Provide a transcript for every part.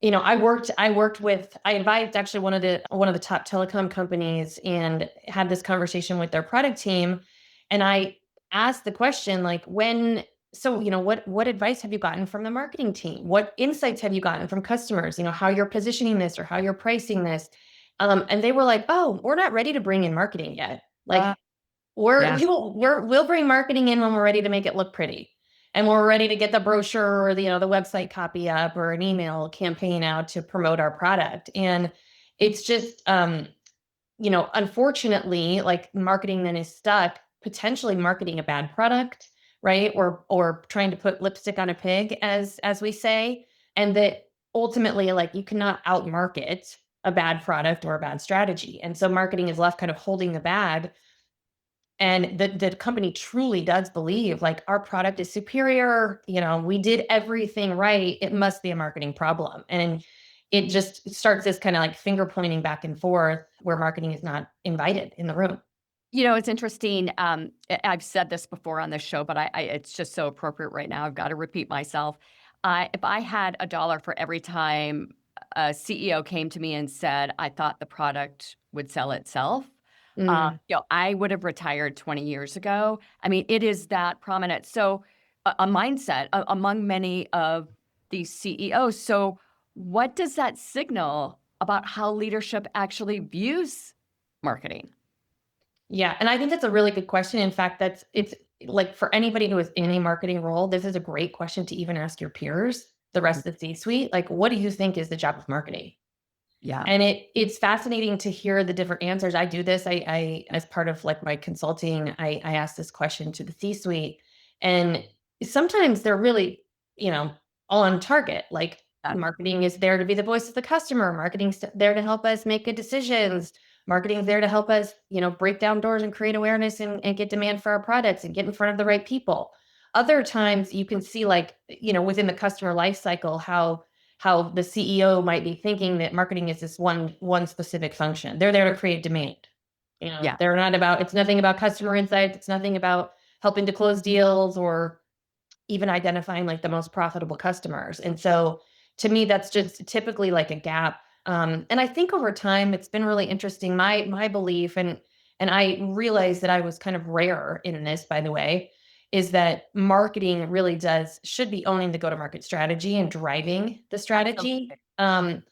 I advised actually one of the top telecom companies and had this conversation with their product team. And I asked the question, like, what advice have you gotten from the marketing team? What insights have you gotten from customers? How you're positioning this or how you're pricing this. And they were like, oh, we're not ready to bring in marketing yet. Uh, Like, we're yeah. we'll bring marketing in when we're ready to make it look pretty. And when we're ready to get the brochure or the website copy up or an email campaign out to promote our product. And it's just unfortunately, like, marketing then is stuck potentially marketing a bad product, right? Or trying to put lipstick on a pig, as we say. And that ultimately, like, you cannot outmarket a bad product or a bad strategy. And so marketing is left kind of holding the bag, and the company truly does believe, like, our product is superior, we did everything right, it must be a marketing problem. And it just starts this kind of like finger pointing back and forth where marketing is not invited in the room. It's interesting. I've said this before on this show, but it's just so appropriate right now. I've got to repeat myself. If I had a dollar for every time a CEO came to me and said, I thought the product would sell itself, Mm. I would have retired 20 years ago. I mean, it is that prominent. So, a mindset among many of these CEOs. So, what does that signal about how leadership actually views marketing? Yeah, and I think that's a really good question. In fact, it's like, for anybody who is in a marketing role, this is a great question to even ask your peers, the rest of the C-suite. Like, what do you think is the job of marketing? Yeah. And it's fascinating to hear the different answers. I do this. I as part of, like, my consulting, I ask this question to the C-suite, and sometimes they're really, on target. Like, Uh, marketing is there to be the voice of the customer. Marketing's there to help us make good decisions. Marketing is there to help us, break down doors and create awareness and get demand for our products and get in front of the right people. Other times you can see, like, within the customer life cycle, how the CEO might be thinking that marketing is this one specific function. They're there to create demand. yeah. It's nothing about customer insights. It's nothing about helping to close deals or even identifying, like, the most profitable customers. And so to me, that's just typically like a gap. And I think over time it's been really interesting. My belief, and I realized that I was kind of rare in this, by the way, is that marketing really should be owning the go-to-market strategy and driving the strategy. Absolutely.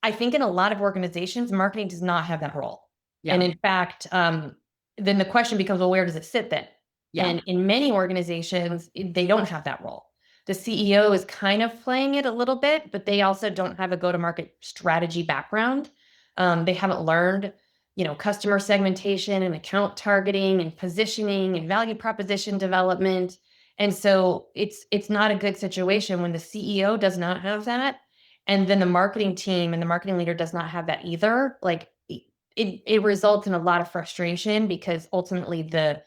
I think in a lot of organizations, marketing does not have that role. Yeah. And in fact, then the question becomes, well, where does it sit then? Yeah. And in many organizations, they don't have that role. The CEO is kind of playing it a little bit, but they also don't have a go-to-market strategy background. They haven't learned, customer segmentation and account targeting and positioning and value proposition development. And so it's not a good situation when the CEO does not have that, and then the marketing team and the marketing leader does not have that either. Like, it results in a lot of frustration because ultimately the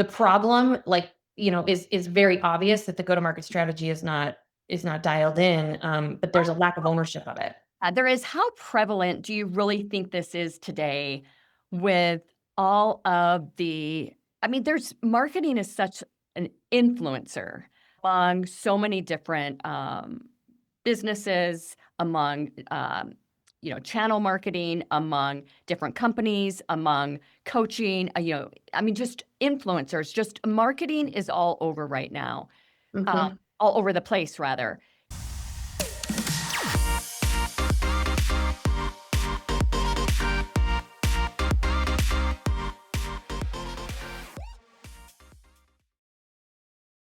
problem, like, is very obvious that the go-to-market strategy is not dialed in, but there's a lack of ownership of it. There is. How prevalent do you really think this is today with all of I mean, there's marketing is such an influencer among so many different businesses, among channel marketing, among different companies, among coaching. I mean, just influencers. Just marketing is all over right now, Mhm. all over the place, rather.